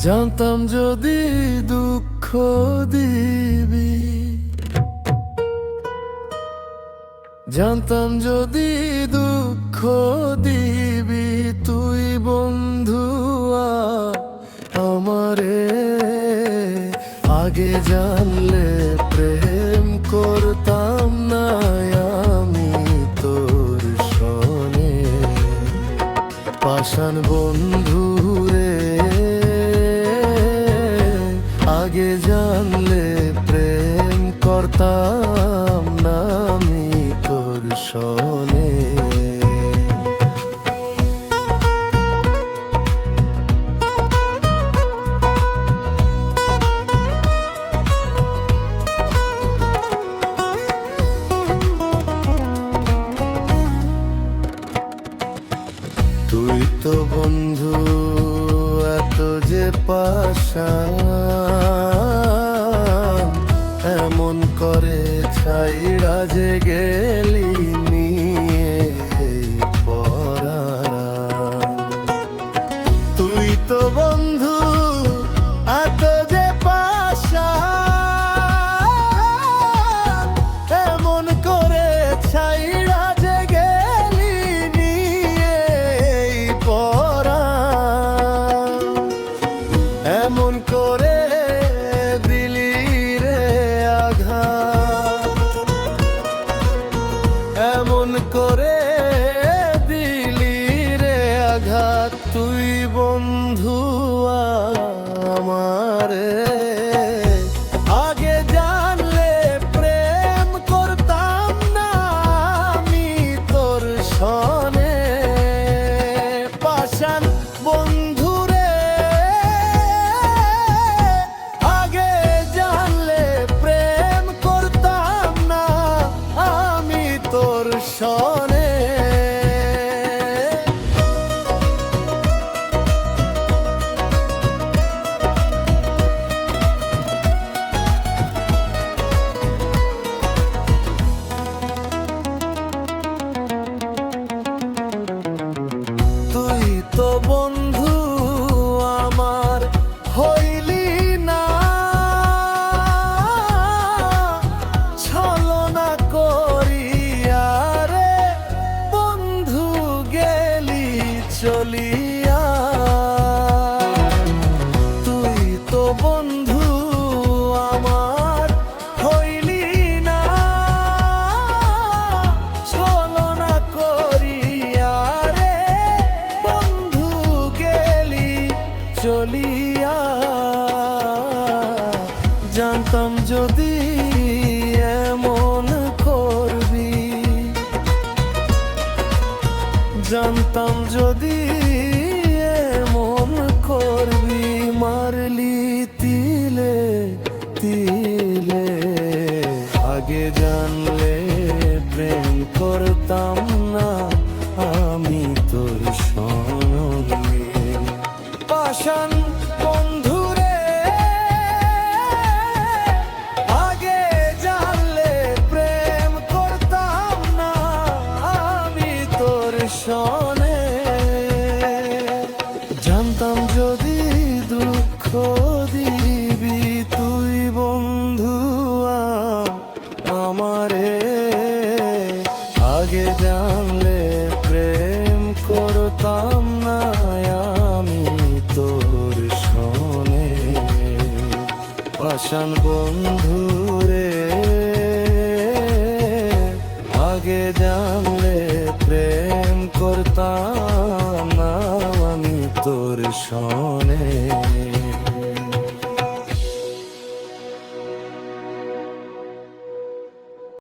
জানতাম যদি দুঃখ দিবি, জানতাম যদি দুঃখ দিবি, তুই বন্ধু আমারে আগে জানলে প্রেম করতাম না আমি তোর সনে। পাষাণ বন্ধু রে, আগে জানলে প্রেম করতাম না আমি তোর সনে। তুই তো বন্ধু এত যে পাষাণ, এমন করে ছাইড়া যে গেলি নিয়ে পরাণ। তুই তো বন্ধু এত যে পাষাণ, এমন করে ছাইড়া যে গেলি নিয়ে পরাণ। এমন করে দিলি রে আঘাত, এমন করে দিলি রে আঘাত। তুই বন্ধু আমারে আগে জানলে প্রেম করতাম না আমি তোর সনে। পাষাণ বন্ধু রে, আগে জানলে প্রেম করতাম না আমি তোর সনে। তুই তো বন্ধু আমার হইলি না, ছলনা করিয়া রে বন্ধু গেলি চলিয়া। তুই তো বন্ধু আমার হইলি না, ছলনা করিয়া রে বন্ধু গেলি চলিয়া। জানতাম যদি এমন করবি, জানতাম যদি এমন করবি, মারলি তিলে তিলে। আগে জানলে প্রেম করতাম না আমি তোর সনে। পাষাণ বন্ধু রে, আগে জানলে প্রেম করতাম না আমি তোর সনে। জানতাম যদি দুঃখ দিবি, তুই বন্ধু আমারে আগে জানলে প্রেম করতাম না আমি তোর সনে। পাষাণ বন্ধু রে, আগে জানলে প্রেম করতাম না আমি তোর সনে।